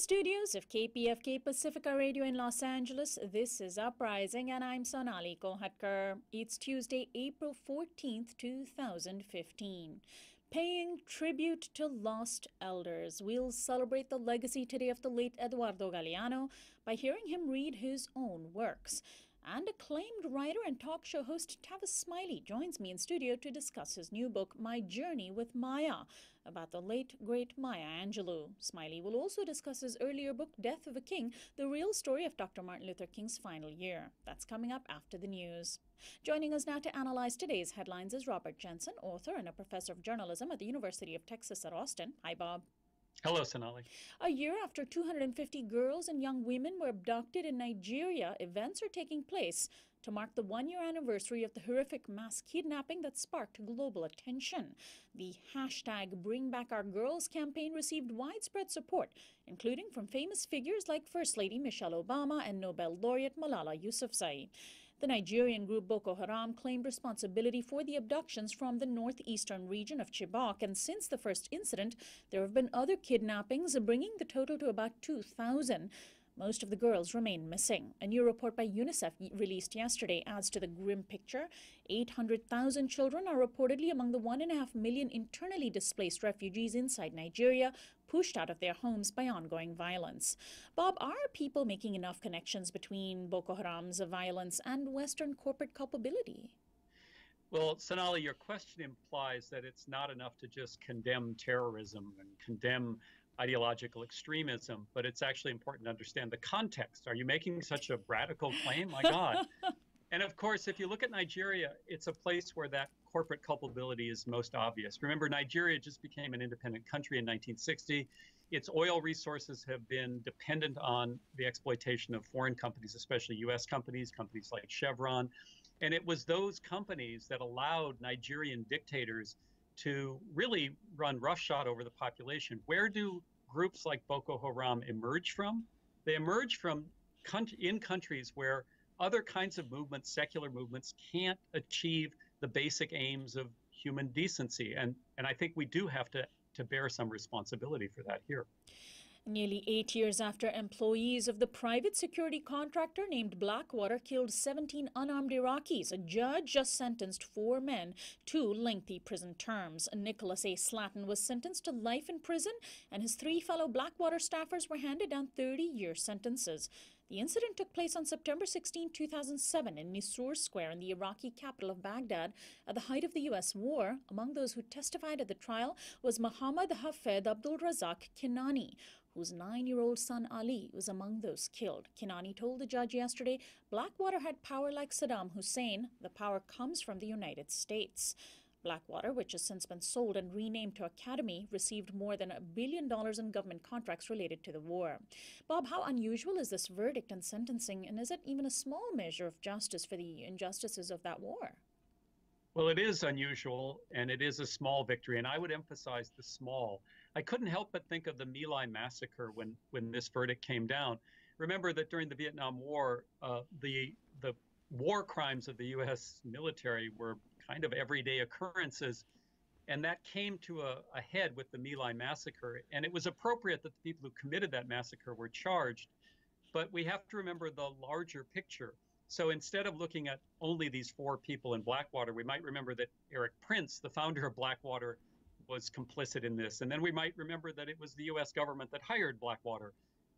studios of KPFK Pacifica Radio in Los Angeles, this is Uprising, and I'm Sonali Kolhatkar. It's Tuesday, April 14th, 2015. Paying tribute to lost elders. We'll celebrate the legacy today of the late Eduardo Galeano by hearing him read his own works. And acclaimed writer and talk show host Tavis Smiley joins me in studio to discuss his new book, My Journey with Maya, about the late, great Maya Angelou. Smiley will also discuss his earlier book, Death of a King, the real story of Dr. Martin Luther King's final year. That's coming up after the news. Joining us now to analyze today's headlines is Robert Jensen, author and a professor of journalism at the University of Texas at Austin. Hi, Bob. Hello, Sonali. A year after 250 girls and young women were abducted in Nigeria, events are taking place to mark the one-year anniversary of the horrific mass kidnapping that sparked global attention. The hashtag #BringBackOurGirls campaign received widespread support, including from famous figures like First Lady Michelle Obama and Nobel laureate Malala Yousafzai. The Nigerian group Boko Haram claimed responsibility for the abductions from the northeastern region of Chibok, and since the first incident, there have been other kidnappings, bringing the total to about 2,000. Most of the girls remain missing. A new report by UNICEF released yesterday adds to the grim picture. 800,000 children are reportedly among the 1.5 million internally displaced refugees inside Nigeria, pushed out of their homes by ongoing violence. Bob, are people making enough connections between Boko Haram's violence and Western corporate culpability? Well, Sonali, your question implies that it's not enough to just condemn terrorism and condemn ideological extremism, but it's actually important to understand the context. Are you making such a radical claim? My God. And of course, if you look at Nigeria, it's a place where that corporate culpability is most obvious. Remember, Nigeria just became an independent country in 1960. Its oil resources have been dependent on the exploitation of foreign companies, especially U.S. companies like Chevron. And it was those companies that allowed Nigerian dictators to really run roughshod over the population. Where do groups like Boko Haram emerge from? They emerge from in countries where other kinds of movements, secular movements, can't achieve the basic aims of human decency. And I think we do have to bear some responsibility for that here. Nearly 8 years after employees of the private security contractor named Blackwater killed 17 unarmed Iraqis, a judge just sentenced 4 men to lengthy prison terms. Nicholas A. Slatton was sentenced to life in prison, and his 3 fellow Blackwater staffers were handed down 30-year sentences. The incident took place on September 16, 2007 in Nisour Square in the Iraqi capital of Baghdad at the height of the U.S. war. Among those who testified at the trial was Muhammad Hafed Abdul Razak Kinani, whose 9-year-old son Ali was among those killed. Kinani told the judge yesterday Blackwater had power like Saddam Hussein. The power comes from the United States. Blackwater, which has since been sold and renamed to Academy, received more than $1 billion in government contracts related to the war. Bob, how unusual is this verdict and sentencing, and is it even a small measure of justice for the injustices of that war? Well, it is unusual, and it is a small victory, and I would emphasize the small. I couldn't help but think of the My Lai massacre when this verdict came down. Remember that during the Vietnam War, the war crimes of the U.S. military were kind of everyday occurrences. And that came to a head with the My Lai massacre. And it was appropriate that the people who committed that massacre were charged. But we have to remember the larger picture. So instead of looking at only these 4 people in Blackwater, we might remember that Eric Prince, the founder of Blackwater, was complicit in this. And then we might remember that it was the U.S. government that hired Blackwater.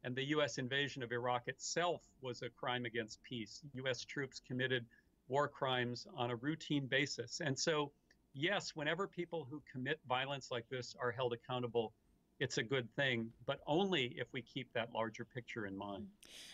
And the U.S. invasion of Iraq itself was a crime against peace. U.S. troops committed war crimes on a routine basis. And so, yes, whenever people who commit violence like this are held accountable, it's a good thing, but only if we keep that larger picture in mind.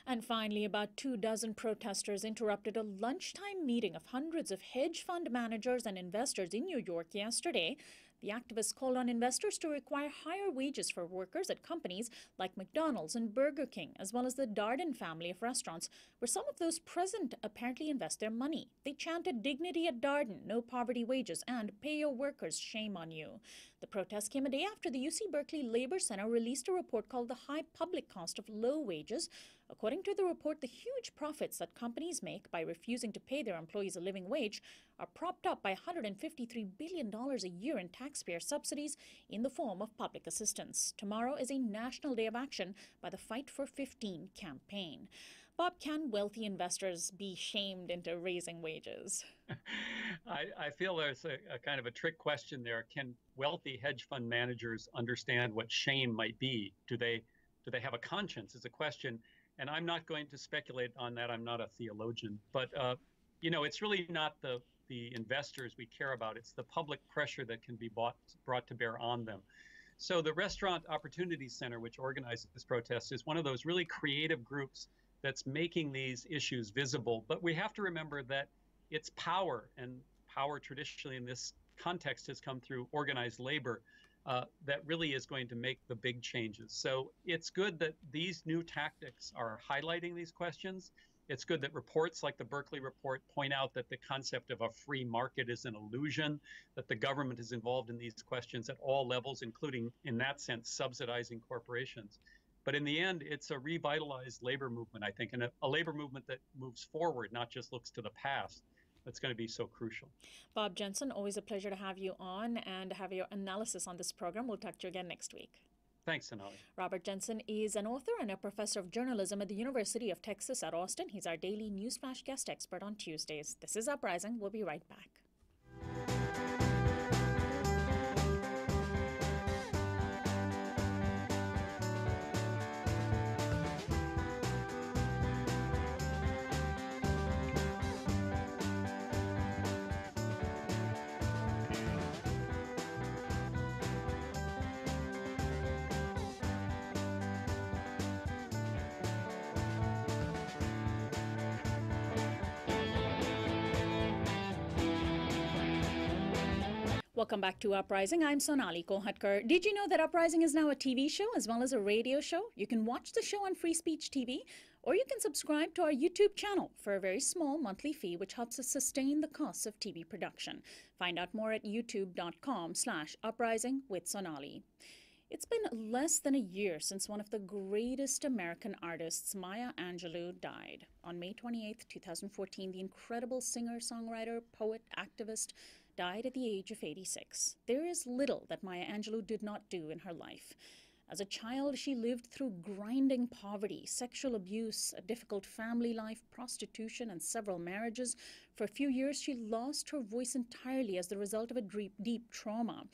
And finally, about 24 protesters interrupted a lunchtime meeting of hundreds of hedge fund managers and investors in New York yesterday. The activists called on investors to require higher wages for workers at companies like McDonald's and Burger King, as well as the Darden family of restaurants, where some of those present apparently invest their money. They chanted dignity at Darden, no poverty wages, and pay your workers, shame on you. The protest came a day after the UC Berkeley Labor Center released a report called The High Public Cost of Low Wages. According to the report, the huge profits that companies make by refusing to pay their employees a living wage are propped up by $153 billion a year in taxpayer subsidies in the form of public assistance. Tomorrow is a national day of action by the Fight for 15 campaign. Bob, can wealthy investors be shamed into raising wages? I feel there's a kind of a trick question there. Can wealthy hedge fund managers understand what shame might be? Do they have a conscience? Is a question, and I'm not going to speculate on that. I'm not a theologian, but it's really not the investors we care about. It's the public pressure that can be brought to bear on them. So the Restaurant Opportunity Center, which organizes this protest, is one of those really creative groups that's making these issues visible. But we have to remember that it's power, and power traditionally in this context has come through organized labor, that really is going to make the big changes. So it's good that these new tactics are highlighting these questions. It's good that reports like the Berkeley report point out that the concept of a free market is an illusion, that the government is involved in these questions at all levels, including, in that sense, subsidizing corporations. But in the end, it's a revitalized labor movement, I think, and a labor movement that moves forward, not just looks to the past. That's going to be so crucial. Bob Jensen, always a pleasure to have you on and have your analysis on this program. We'll talk to you again next week. Thanks, Sonali. Robert Jensen is an author and a professor of journalism at the University of Texas at Austin. He's our daily newsflash guest expert on Tuesdays. This is Uprising. We'll be right back. Welcome back to Uprising. I'm Sonali Kohatkar. Did you know that Uprising is now a TV show as well as a radio show? You can watch the show on Free Speech TV, or you can subscribe to our YouTube channel for a very small monthly fee, which helps us sustain the costs of TV production. Find out more at youtube.com/uprising with Sonali. It's been less than a year since one of the greatest American artists, Maya Angelou, died. On May 28, 2014, the incredible singer, songwriter, poet, activist, died at the age of 86. There is little that Maya Angelou did not do in her life. As a child, she lived through grinding poverty, sexual abuse, a difficult family life, prostitution, and several marriages. For a few years, she lost her voice entirely as the result of a deep trauma.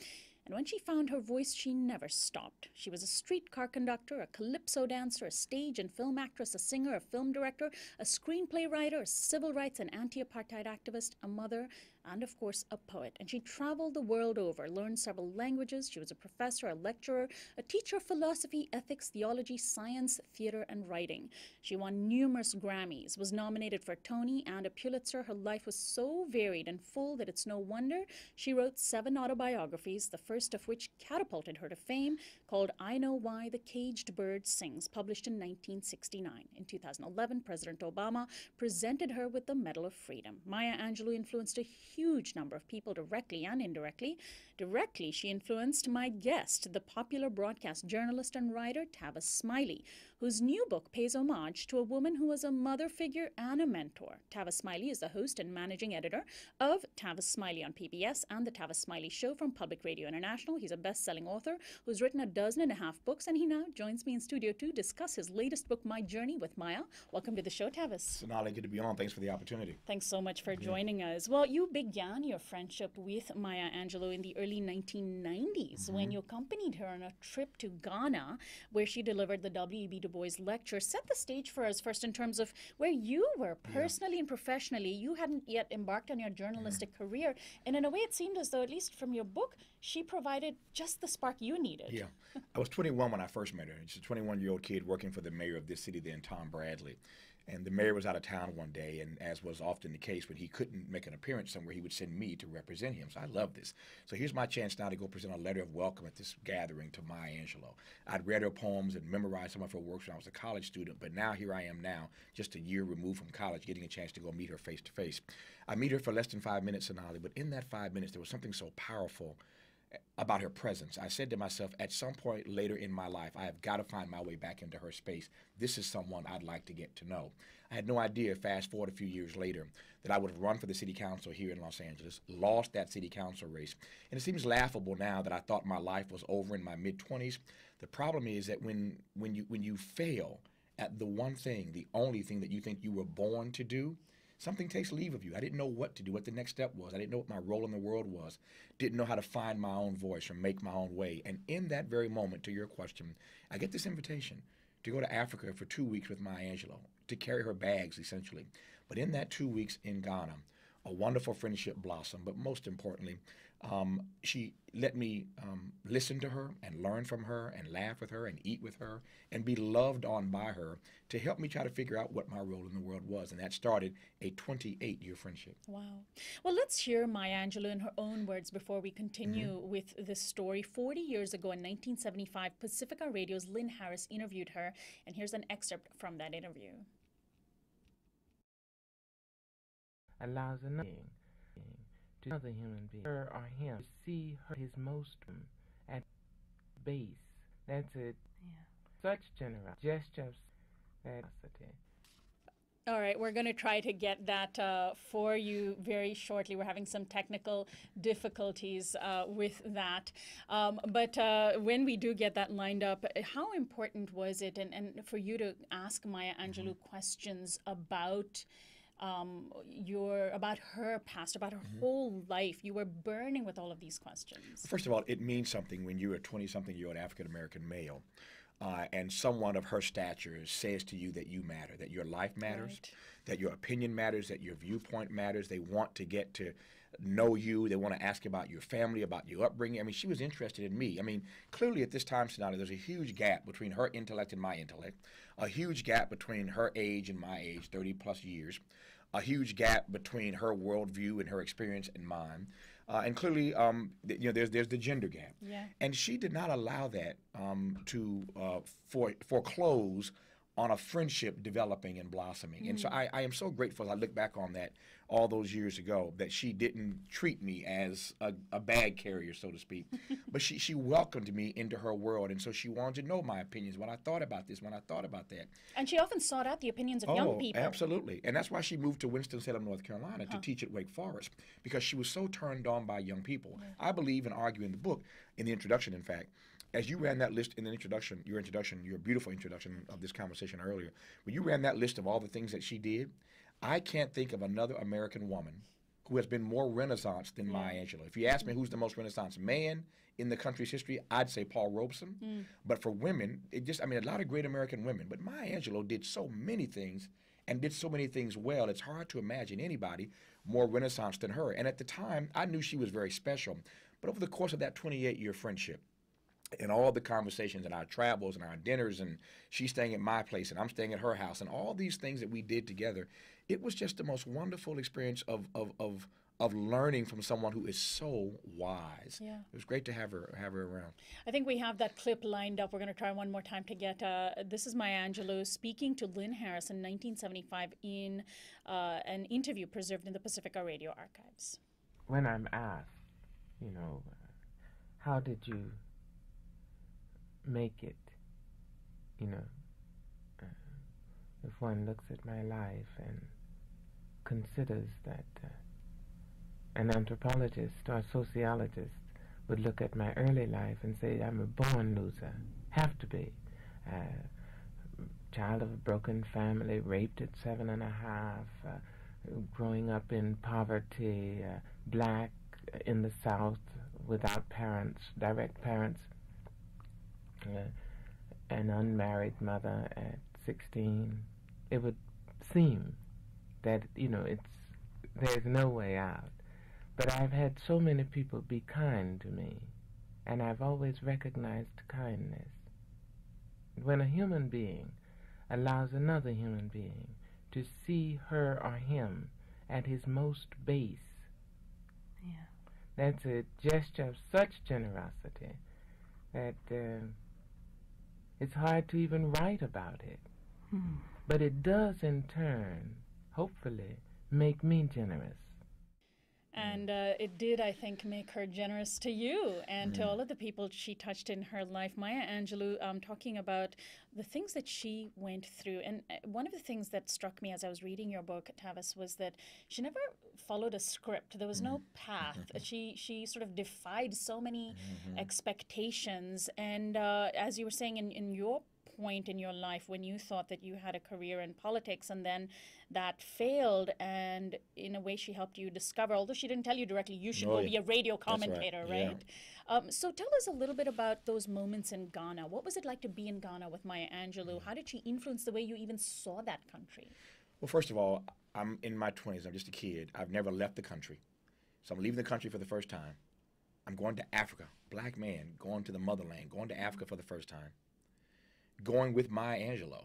And when she found her voice, she never stopped. She was a streetcar conductor, a calypso dancer, a stage and film actress, a singer, a film director, a screenplay writer, a civil rights and anti-apartheid activist, a mother, and of course a poet. And she traveled the world over, learned several languages. She was a professor, a lecturer, a teacher of philosophy, ethics, theology, science, theater, and writing. She won numerous Grammys, was nominated for a Tony and a Pulitzer. Her life was so varied and full that it's no wonder she wrote 7 autobiographies, the first of which catapulted her to fame, called I Know Why the Caged Bird Sings, published in 1969. In 2011, President Obama presented her with the Medal of Freedom. Maya Angelou influenced a huge number of people directly and indirectly. Directly, she influenced my guest, the popular broadcast journalist and writer Tavis Smiley, whose new book pays homage to a woman who was a mother figure and a mentor. Tavis Smiley is the host and managing editor of Tavis Smiley on PBS and the Tavis Smiley Show from Public Radio International. He's a best-selling author who's written 12.5 books, and he now joins me in studio to discuss his latest book, My Journey with Maya. Welcome to the show, Tavis. Sonali, good to be on. Thanks for the opportunity. Thanks so much for joining us. Well, you began your friendship with Maya Angelou in the early 1990s when you accompanied her on a trip to Ghana, where she delivered the W.E.B. Du Bois lecture. Set the stage for us first in terms of where you were personally and professionally. You hadn't yet embarked on your journalistic career, and in a way it seemed as though, at least from your book, she provided just the spark you needed. Yeah. I was 21 when I first met her. She's a 21-year-old kid working for the mayor of this city then, Tom Bradley. And the mayor was out of town one day, and as was often the case, when he couldn't make an appearance somewhere, he would send me to represent him. So I love this. So here's my chance now to go present a letter of welcome at this gathering to Maya Angelou. I'd read her poems and memorized some of her works when I was a college student, but now here I am now, just a year removed from college, getting a chance to go meet her face to face. I meet her for less than 5 minutes, Sonali, but in that 5 minutes, there was something so powerful about her presence. I said to myself, at some point later in my life, I have got to find my way back into her space. This is someone I'd like to get to know. I had no idea, fast forward a few years later, that I would have run for the city council here in Los Angeles, lost that city council race. And it seems laughable now that I thought my life was over in my mid-20s. The problem is that when you fail at the one thing, the only thing that you think you were born to do, something takes leave of you. I didn't know what to do, what the next step was. I didn't know what my role in the world was. Didn't know how to find my own voice or make my own way. And in that very moment, to your question, I get this invitation to go to Africa for 2 weeks with Maya Angelou, to carry her bags, essentially. But in that 2 weeks in Ghana, a wonderful friendship blossomed. But most importantly, she let me listen to her and learn from her and laugh with her and eat with her and be loved on by her to help me try to figure out what my role in the world was. And that started a 28-year friendship. Wow. Well, let's hear Maya Angelou in her own words before we continue with this story. 40 years ago in 1975, Pacifica Radio's Lynn Harris interviewed her. And here's an excerpt from that interview. Allows another being to another human being, her or him, to see her his most at base. That's it. Yeah. Such generosity, gestures, that. All right, we're going to try to get that for you very shortly. We're having some technical difficulties with that. But when we do get that lined up, how important was it and for you to ask Maya Angelou questions about about her past, about her whole life? You were burning with all of these questions. First of all, it means something when you're a 20-something-year-old African-American male and someone of her stature says to you that you matter, that your life matters, Right. that your opinion matters, that your viewpoint matters. They want to get to know you. They want to ask about your family, about your upbringing. I mean, she was interested in me. I mean, clearly at this time, Sonata, there's a huge gap between her intellect and my intellect, a huge gap between her age and my age, 30-plus years, a huge gap between her worldview and her experience and mine. And clearly, there's the gender gap. Yeah. And she did not allow that to foreclose on a friendship developing and blossoming. And so I am so grateful as I look back on that all those years ago, that she didn't treat me as a bag carrier, so to speak, but she welcomed me into her world. And so she wanted to know my opinions, what I thought about this, what I thought about that. And she often sought out the opinions of young people. Absolutely. And that's why she moved to Winston-Salem, North Carolina to teach at Wake Forest, because she was so turned on by young people. I believe and argue in the book, in the introduction, in fact, as you ran that list in the introduction, your beautiful introduction of this conversation earlier, when you ran that list of all the things that she did, I can't think of another American woman who has been more Renaissance than Maya Angelou. If you ask me who's the most Renaissance man in the country's history, I'd say Paul Robeson. But for women, a lot of great American women. But Maya Angelou did so many things and did so many things well. It's hard to imagine anybody more Renaissance than her. And at the time, I knew she was very special. But over the course of that 28-year friendship, and all the conversations and our travels and our dinners, and she's staying at my place and I'm staying at her house, and all these things that we did together, it was just the most wonderful experience of learning from someone who is so wise. Yeah. It was great to have her around. I think we have that clip lined up. We're going to try one more time to get. This is Maya Angelou speaking to Lynn Harris in 1975 in an interview preserved in the Pacifica Radio archives. When I'm asked, how did you make it, if one looks at my life and considers that an anthropologist or a sociologist would look at my early life and say I'm a born loser, have to be, child of a broken family, raped at 7.5, growing up in poverty, black in the South without parents, direct parents, an unmarried mother at 16, it would seem that, there's no way out. But I've had so many people be kind to me, and I've always recognized kindness. When a human being allows another human being to see her or him at his most base, that's a gesture of such generosity that it's hard to even write about it. But it does in turn, hopefully, make me generous. And it did, I think, make her generous to you and to all of the people she touched in her life. Maya Angelou, talking about the things that she went through. And one of the things that struck me as I was reading your book, Tavis, was that she never followed a script. There was no path. She sort of defied so many expectations. And as you were saying in your point in your life when you thought that you had a career in politics and then that failed, and in a way she helped you discover, although she didn't tell you directly, you should go be a radio commentator, right? So tell us a little bit about those moments in Ghana. What was it like to be in Ghana with Maya Angelou? How did she influence the way you even saw that country? Well, first of all, I'm in my 20s. I'm just a kid. I've never left the country. So I'm leaving the country for the first time. I'm going to Africa, black man, going to the motherland, going to Africa for the first time. Going with Maya Angelou.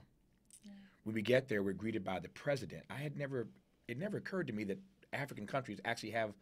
When we get there, we're greeted by the president. It never occurred to me that African countries actually have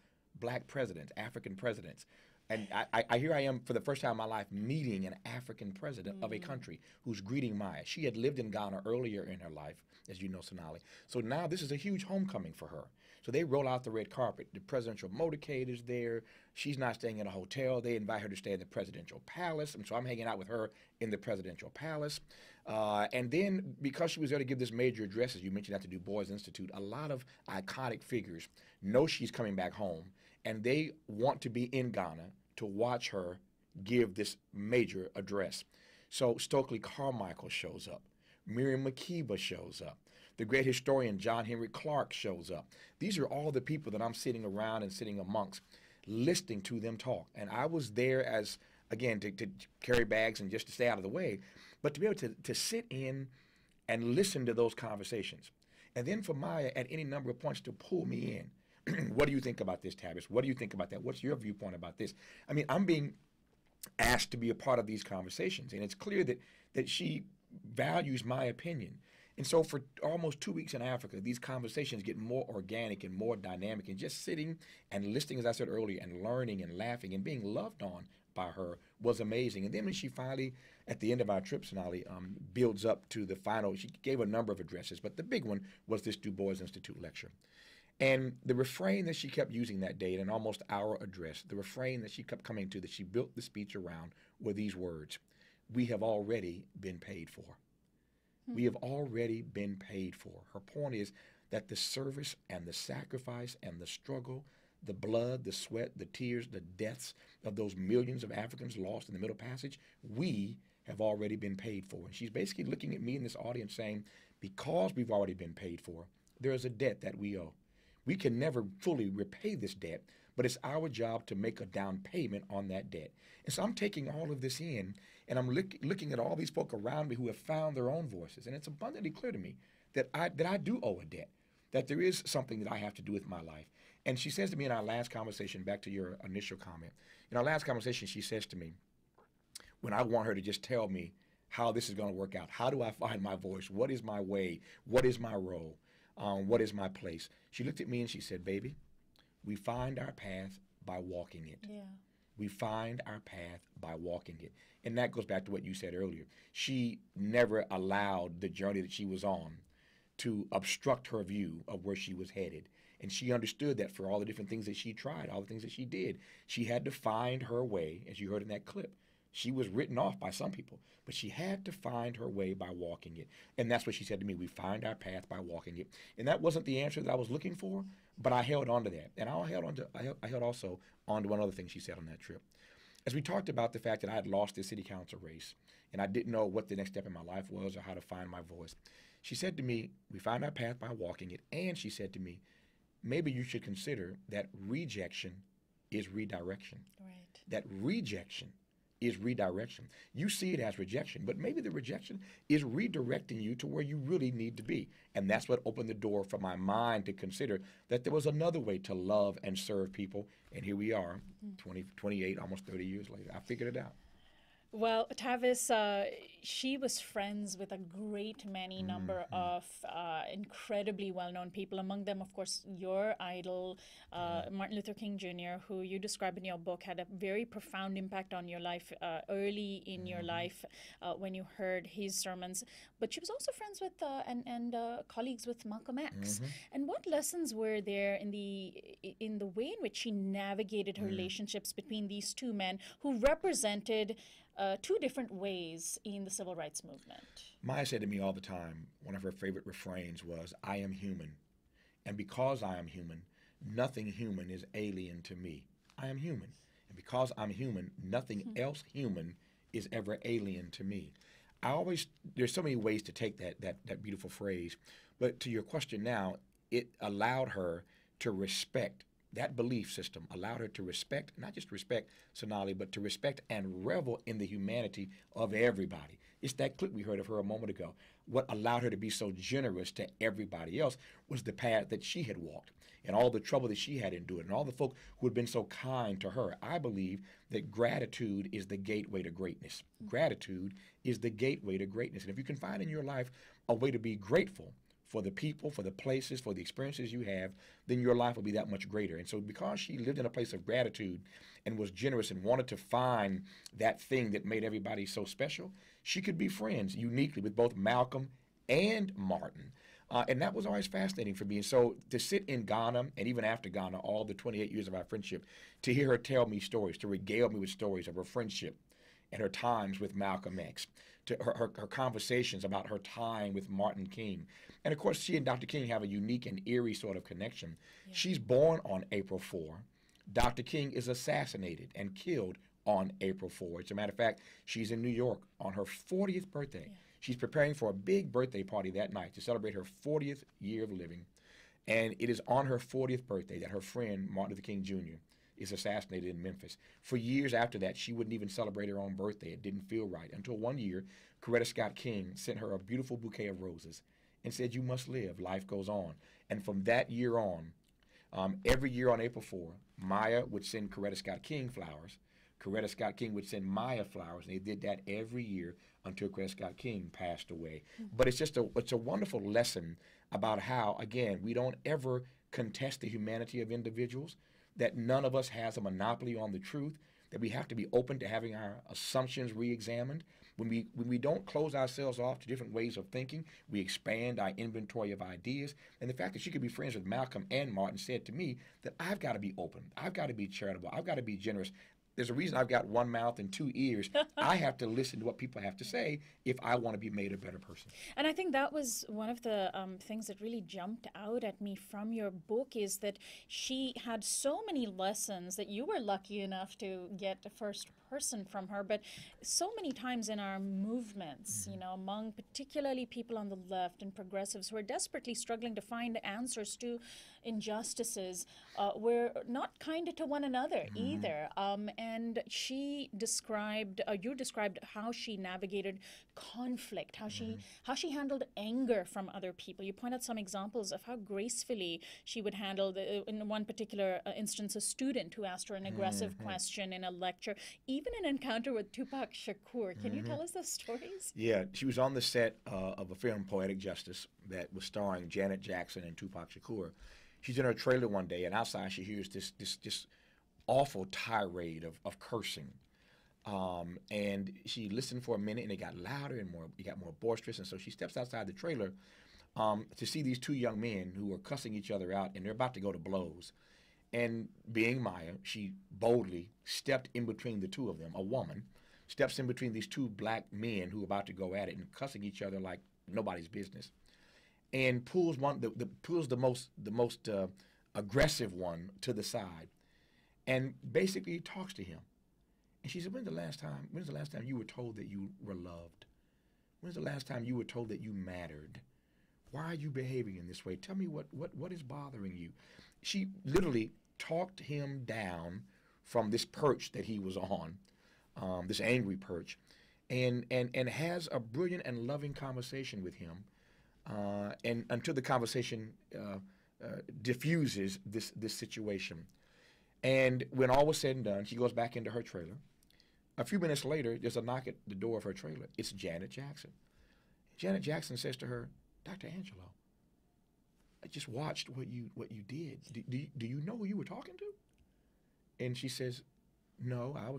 black presidents, African presidents. And here I am for the first time in my life meeting an African president of a country who's greeting Maya. She had lived in Ghana earlier in her life, as you know, Sonali. So now this is a huge homecoming for her. So they roll out the red carpet. The presidential motorcade is there. She's not staying in a hotel. They invite her to stay in the presidential palace. And so I'm hanging out with her in the presidential palace. And then because she was there to give this major address, as you mentioned at the Du Bois Institute, a lot of iconic figures know she's coming back home. And they want to be in Ghana to watch her give this major address. So Stokely Carmichael shows up. Miriam Makeba shows up. The great historian John Henry Clark shows up. These are all the people that I'm sitting around and sitting amongst, listening to them talk. And I was there as, again, to carry bags and just to stay out of the way, but to be able to sit in and listen to those conversations. And then for Maya, at any number of points, to pull me in. What do you think about this, Tavis? What do you think about that? What's your viewpoint about this? I mean, I'm being asked to be a part of these conversations, and it's clear that she values my opinion. And so for almost 2 weeks in Africa, these conversations get more organic and more dynamic, and just sitting and listening, as I said earlier, and learning and laughing and being loved on by her was amazing. And then when she finally, at the end of our trip, Sonali, builds up to the final, she gave a number of addresses, but the big one was this Du Bois Institute lecture. And the refrain that she kept using that day in an almost hour address, the refrain that she kept coming to, that she built the speech around, were these words: "We have already been paid for." We have already been paid for. Her point is that the service and the sacrifice and the struggle, the blood, the sweat, the tears, the deaths of those millions of Africans lost in the Middle Passage, we have already been paid for. And she's basically looking at me in this audience saying, because we've already been paid for, there is a debt that we owe. We can never fully repay this debt, but it's our job to make a down payment on that debt. And so I'm taking all of this in, and I'm looking at all these folk around me who have found their own voices. And it's abundantly clear to me that I do owe a debt, that there is something that I have to do with my life. And she says to me in our last conversation, back to your initial comment, in our last conversation, she says to me, when I want her to just tell me how this is going to work out, how do I find my voice? What is my way? What is my role? What is my place? She looked at me and she said, "Baby, we find our path by walking it." Yeah. We find our path by walking it. And that goes back to what you said earlier. She never allowed the journey that she was on to obstruct her view of where she was headed. And she understood that for all the different things that she tried, all the things that she did, she had to find her way, as you heard in that clip. She was written off by some people, but she had to find her way by walking it. And that's what she said to me: we find our path by walking it. And that wasn't the answer that I was looking for, but I held on to that. And I held also on to one other thing she said on that trip. As we talked about the fact that I had lost the city council race, and I didn't know what the next step in my life was or how to find my voice, she said to me, we find our path by walking it. And she said to me, maybe you should consider that rejection is redirection. Right. That rejection is redirection. You see it as rejection, but maybe the rejection is redirecting you to where you really need to be. And that's what opened the door for my mind to consider that there was another way to love and serve people. And here we are, 28, almost 30 years later. I figured it out. Well, Tavis, she was friends with a great many number of incredibly well-known people. Among them, of course, your idol, Martin Luther King Jr., who you describe in your book had a very profound impact on your life early in your life when you heard his sermons. But she was also friends with and colleagues with Malcolm X. And what lessons were there in the way in which she navigated her relationships between these two men who represented two different ways in the civil rights movement? Maya said to me all the time, one of her favorite refrains was, I am human. And because I am human, nothing human is alien to me. I am human. And because I'm human, nothing else human is ever alien to me. There's so many ways to take that beautiful phrase. But to your question now, it allowed her to respect. That belief system allowed her to respect, not just respect Sonali, but to respect and revel in the humanity of everybody. It's that clip we heard of her a moment ago. What allowed her to be so generous to everybody else was the path that she had walked and all the trouble that she had endured and all the folk who had been so kind to her. I believe that gratitude is the gateway to greatness. Gratitude is the gateway to greatness. And if you can find in your life a way to be grateful for the people, for the places, for the experiences you have, then your life will be that much greater. And so because she lived in a place of gratitude and was generous and wanted to find that thing that made everybody so special, she could be friends uniquely with both Malcolm and Martin. And that was always fascinating for me. And so to sit in Ghana, and even after Ghana, all the 28 years of our friendship, to hear her tell me stories, to regale me with stories of her friendship and her times with Malcolm X, to her conversations about her time with Martin King. And of course, she and Dr. King have a unique and eerie sort of connection. Yeah. She's born on April 4. Dr. King is assassinated and killed on April 4. As a matter of fact, she's in New York on her 40th birthday. Yeah. She's preparing for a big birthday party that night to celebrate her 40th year of living. And it is on her 40th birthday that her friend, Martin Luther King Jr., is assassinated in Memphis. For years after that, she wouldn't even celebrate her own birthday. It didn't feel right. Until one year, Coretta Scott King sent her a beautiful bouquet of roses and said, you must live. Life goes on. And from that year on, every year on April 4, Maya would send Coretta Scott King flowers. Coretta Scott King would send Maya flowers, and they did that every year until Coretta Scott King passed away. But it's a wonderful lesson about how, again, we don't ever contest the humanity of individuals, that none of us has a monopoly on the truth, that we have to be open to having our assumptions re-examined. When we don't close ourselves off to different ways of thinking, we expand our inventory of ideas. And the fact that she could be friends with Malcolm and Martin said to me that I've got to be open, I've got to be charitable, I've got to be generous. There's a reason I've got one mouth and two ears. I have to listen to what people have to say if I want to be made a better person. And I think that was one of the things that really jumped out at me from your book, is that she had so many lessons that you were lucky enough to get first person from her, but so many times in our movements, you know, among particularly people on the left and progressives who are desperately struggling to find answers to injustices, we're not kind to one another either. And she described, you described how she navigated conflict, how she handled anger from other people. You point out some examples of how gracefully she would handle, in one particular instance, a student who asked her an aggressive question in a lecture, even an encounter with Tupac Shakur. Can you tell us those stories? Yeah, she was on the set of a film, Poetic Justice, that was starring Janet Jackson and Tupac Shakur. She's in her trailer one day, and outside she hears this awful tirade of cursing. And she listened for a minute, and it got louder and it got more boisterous. And so she steps outside the trailer to see these two young men who are cussing each other out, and they're about to go to blows. And being Maya, she boldly stepped in between the two of them. A woman steps in between these two black men who are about to go at it and cussing each other like nobody's business, and pulls the most aggressive one to the side, and basically talks to him. And she said, when's the last time you were told that you were loved? When's the last time you were told that you mattered? Why are you behaving in this way? Tell me what is bothering you? She literally talked him down from this perch that he was on, this angry perch, and has a brilliant and loving conversation with him, and until the conversation diffuses this situation. And when all was said and done, she goes back into her trailer, A few minutes later, there's a knock at the door of her trailer. It's Janet Jackson. Janet Jackson says to her, Dr. Angelo, I just watched what you did. Do you know who you were talking to? And she says, no, I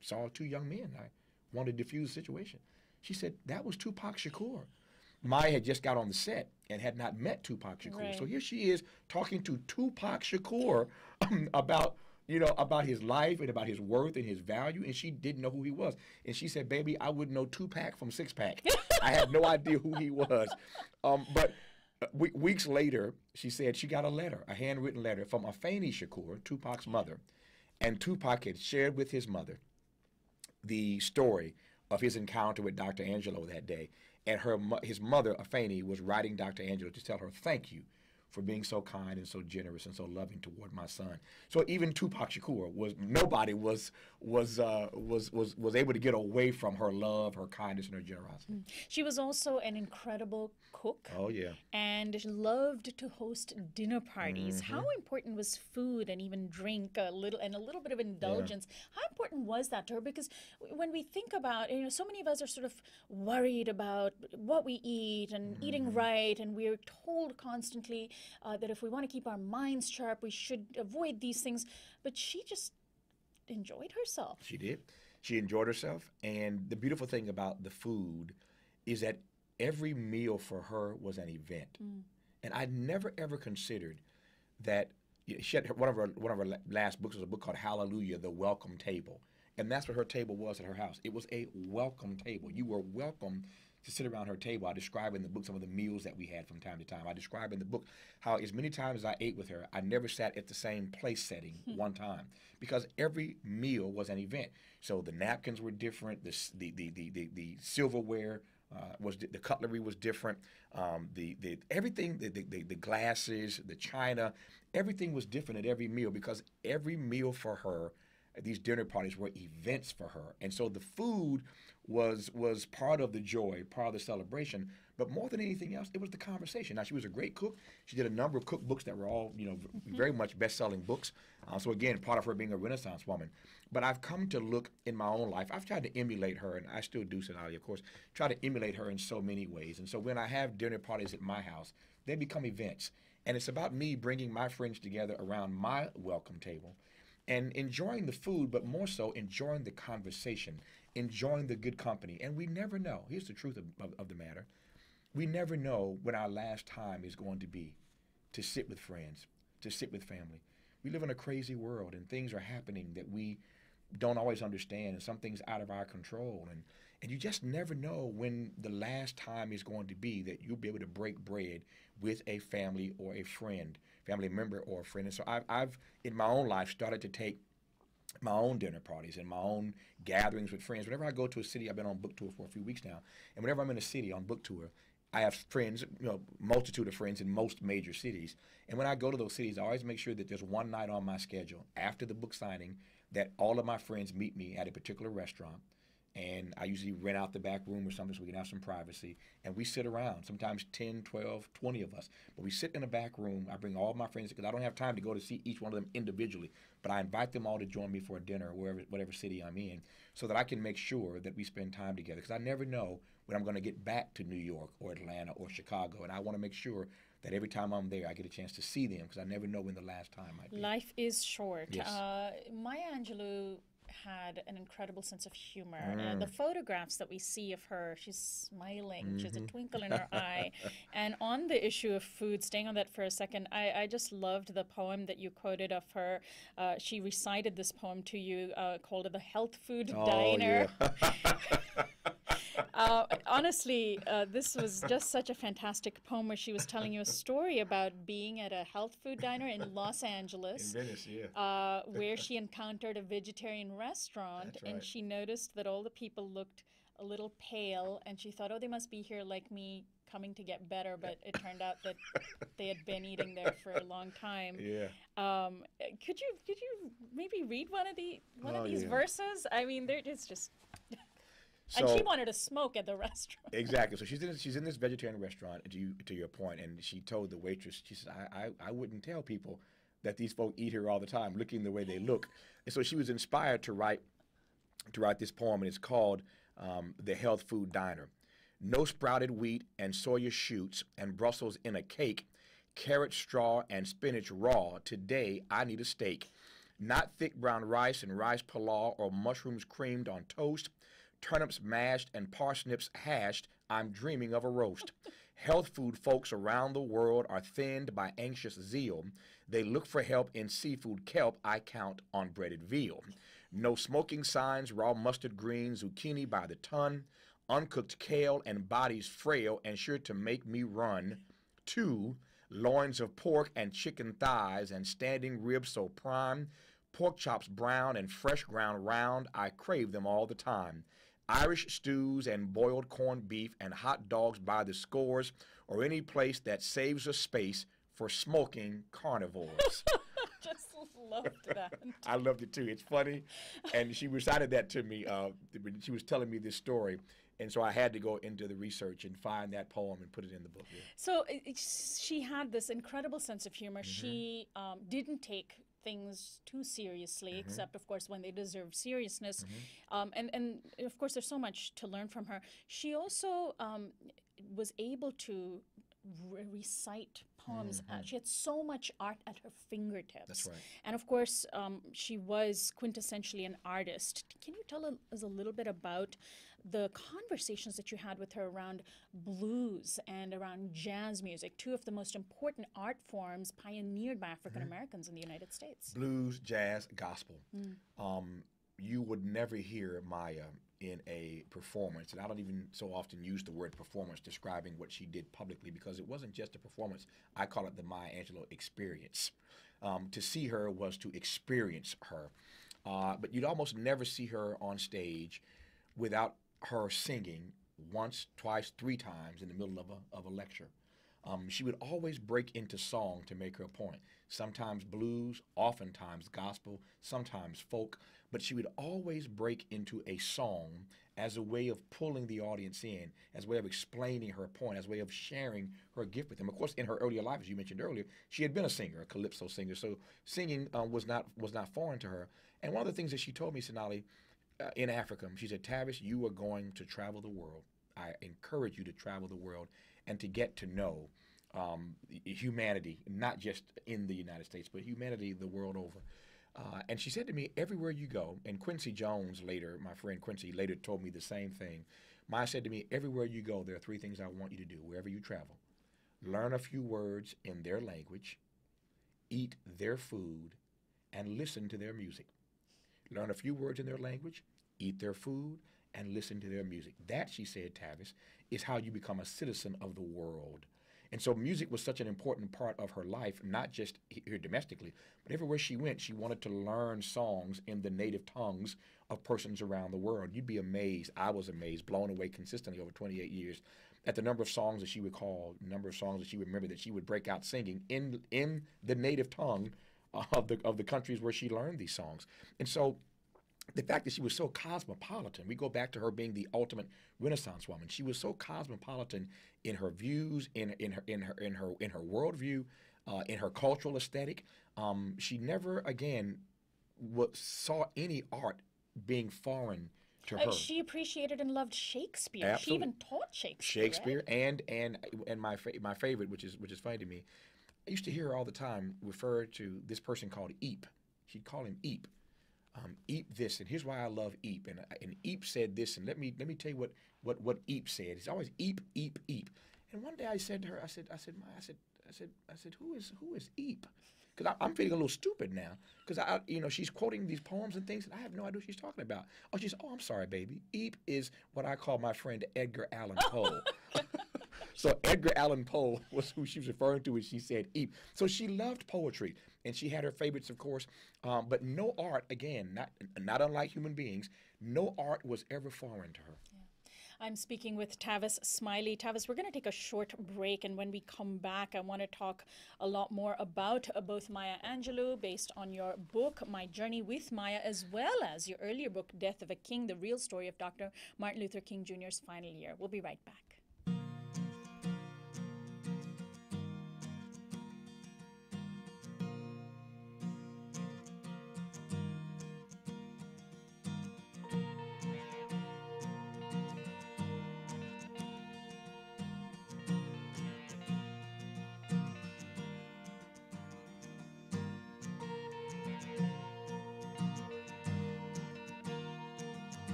saw two young men. I wanted to diffuse the situation. She said, that was Tupac Shakur. Maya had just got on the set and had not met Tupac Shakur. Right. So here she is talking to Tupac Shakur about his life and about his worth and his value, and she didn't know who he was. And she said, baby, I wouldn't know Tupac from Six Pack. I had no idea who he was. But weeks later, she said she got a handwritten letter from Afeni Shakur, Tupac's mother, and Tupac had shared with his mother the story of his encounter with Dr. Angelo that day. And his mother, Afeni, was writing Dr. Angelo to tell her thank you for being so kind and so generous and so loving toward my son. So even Tupac Shakur nobody was able to get away from her love, her kindness, and her generosity. She was also an incredible cook. Oh yeah. And loved to host dinner parties. How important was food and even drink, a little bit of indulgence? How important was that to her? Because when we think about, so many of us are sort of worried about what we eat and eating right, and we're told constantly that if we want to keep our minds sharp, we should avoid these things. But she just enjoyed herself. She did. She enjoyed herself. And the beautiful thing about the food is that every meal for her was an event. And I never, ever considered that she had one of her last books was a book called Hallelujah, The Welcome Table. And that's what her table was at her house. It was a welcome table. You were welcome to sit around her table. I describe in the book some of the meals that we had from time to time. I describe in the book how as many times as I ate with her, I never sat at the same place setting one time, because every meal was an event. So the napkins were different, the silverware the cutlery was different, everything, the glasses, the china, everything was different at every meal, because every meal for her, these dinner parties were events for her. And so the food was part of the joy, part of the celebration, but more than anything else, it was the conversation. Now, she was a great cook. She did a number of cookbooks that were all, very much best-selling books. So again, part of her being a Renaissance woman. But I've come to look in my own life, I've tried to emulate her, and I still do, Sonali, of course, try to emulate her in so many ways. And so when I have dinner parties at my house, they become events. And it's about me bringing my friends together around my welcome table and enjoying the food, but more so enjoying the conversation, enjoying the good company. And we never know. Here's the truth of the matter. We never know when our last time is going to be to sit with friends, to sit with family. We live in a crazy world, and things are happening that we don't always understand, and some things out of our control. And you just never know when the last time is going to be that you'll be able to break bread with a family or a friend, family member or a friend. And so I've in my own life, started to take my own dinner parties and my own gatherings with friends. Whenever I go to a city, I've been on book tour for a few weeks now, and whenever I'm in a city on book tour, I have friends, multitude of friends in most major cities. And when I go to those cities, I always make sure that there's one night on my schedule after the book signing that all of my friends meet me at a particular restaurant. And I usually rent out the back room or something so we can have some privacy. And we sit around, sometimes 10, 12, 20 of us. But we sit in the back room. I bring all my friends because I don't have time to go to see each one of them individually. But I invite them all to join me for a dinner or whatever city I'm in, so that I can make sure that we spend time together. Because I never know when I'm going to get back to New York or Atlanta or Chicago. And I want to make sure that every time I'm there, I get a chance to see them, because I never know when the last time might be. Life is short. Yes. Maya Angelou had an incredible sense of humor. The photographs that we see of her, she's smiling, she has a twinkle in her eye. And on the issue of food, staying on that for a second, I just loved the poem that you quoted of her. She recited this poem to you called The Health Food Diner. Yeah. Honestly, this was just such a fantastic poem where she was telling you a story about being at a health food diner in Los Angeles. In Venice, yeah. Where she encountered a vegetarian restaurant. That's right. And she noticed that all the people looked a little pale, and she thought, oh, they must be here like me, coming to get better, but it turned out that they had been eating there for a long time. Yeah. Could you maybe read one of these yeah. verses? I mean, it's just... So, and she wanted to smoke at the restaurant. Exactly. So she's in this vegetarian restaurant, to your point, and she told the waitress, she said, I wouldn't tell people that these folk eat here all the time, looking the way they look. And so she was inspired to write to write this poem, and it's called The Health Food Diner. No sprouted wheat and soya shoots and Brussels in a cake, carrot straw and spinach raw. Today I need a steak. Not thick brown rice and rice pilau or mushrooms creamed on toast, turnips mashed and parsnips hashed. I'm dreaming of a roast. Health food folks around the world are thinned by anxious zeal. They look for help in seafood kelp. I count on breaded veal. No smoking signs, raw mustard green, zucchini by the ton, uncooked kale and bodies frail and sure to make me run. 2 loins of pork and chicken thighs and standing ribs so prime, pork chops brown and fresh ground round. I crave them all the time. Irish stews and boiled corned beef and hot dogs by the scores, or any place that saves a space for smoking carnivores. Just loved that. I loved it too. It's funny. And she recited that to me when she was telling me this story. And so I had to go into the research and find that poem and put it in the book. Yeah. So she had this incredible sense of humor. She didn't take things too seriously, except of course when they deserve seriousness. And of course there's so much to learn from her. She also was able to recite poems. She had so much art at her fingertips. That's right. And of course she was quintessentially an artist. Can you tell us a little bit about the conversations that you had with her around blues and around jazz music, 2 of the most important art forms pioneered by African Americans in the United States? Blues, jazz, gospel. You would never hear Maya in a performance, and I don't even so often use the word performance describing what she did publicly, because it wasn't just a performance. I call it the Maya Angelou experience. To see her was to experience her. But you'd almost never see her on stage without her singing once, twice, 3 times in the middle of a lecture. She would always break into song to make her point. Sometimes blues, oftentimes gospel, sometimes folk, but she would always break into a song as a way of pulling the audience in, as a way of explaining her point, as a way of sharing her gift with them. Of course, in her earlier life, as you mentioned earlier, she had been a singer, a calypso singer, so singing was not foreign to her. And one of the things that she told me, Sonali, in Africa, she said, Tavis, you are going to travel the world. I encourage you to travel the world and to get to know humanity, not just in the United States, but humanity the world over. And she said to me, everywhere you go, and Quincy Jones later, my friend Quincy later told me the same thing. Maya said to me, everywhere you go, there are 3 things I want you to do wherever you travel. Learn a few words in their language, eat their food, and listen to their music. Learn a few words in their language, eat their food, and listen to their music. That, she said, Tavis, is how you become a citizen of the world. And so music was such an important part of her life, not just here domestically, but everywhere she went, she wanted to learn songs in the native tongues of persons around the world. You'd be amazed, I was amazed, blown away consistently over 28 years at the number of songs that she would call, number of songs that she would remember that she would break out singing in the native tongue of the countries where she learned these songs. And so the fact that she was so cosmopolitan, we go back to her being the ultimate Renaissance woman. She was so cosmopolitan in her views, in her worldview, in her cultural aesthetic. She never again saw any art being foreign to her. She appreciated and loved Shakespeare. Absolutely. She even taught Shakespeare. Right? and my favorite, which is funny to me, I used to hear her all the time refer to this person called Eep. She'd call him Eep. Eep this, and here's why I love Eep. And Eep said this, and let me tell you what Eep said. It's always Eep, Eep, Eep. And one day I said to her, I said, who is Eep? Because I'm feeling a little stupid now. Because she's quoting these poems and things, and I have no idea what she's talking about. Oh, I'm sorry, baby. Eep is what I call my friend Edgar Allan Poe. So Edgar Allan Poe was who she was referring to when she said Eep. So she loved poetry, and she had her favorites, of course. But no art, again, not unlike human beings, no art was ever foreign to her. Yeah. I'm speaking with Tavis Smiley. Tavis, we're going to take a short break, and when we come back, I want to talk a lot more about both Maya Angelou, based on your book, My Journey with Maya, as well as your earlier book, Death of a King, the real story of Dr. Martin Luther King Jr.'s final year. We'll be right back.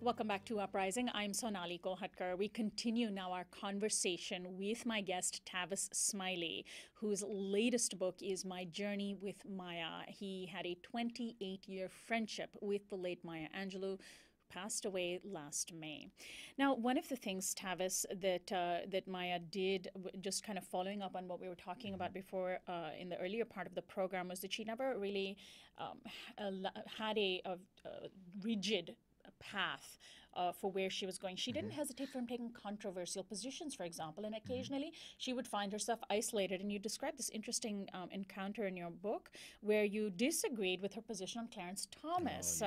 Welcome back to Uprising. I'm Sonali Kolhatkar. We continue now our conversation with my guest, Tavis Smiley, whose latest book is My Journey with Maya. He had a 28-year friendship with the late Maya Angelou, who passed away last May. Now, one of the things, Tavis, that Maya did, just kind of following up on what we were talking about before in the earlier part of the program, was that she never really had a rigid path for where she was going. She didn't hesitate from taking controversial positions, for example, and occasionally she would find herself isolated. And you described this interesting encounter in your book where you disagreed with her position on Clarence Thomas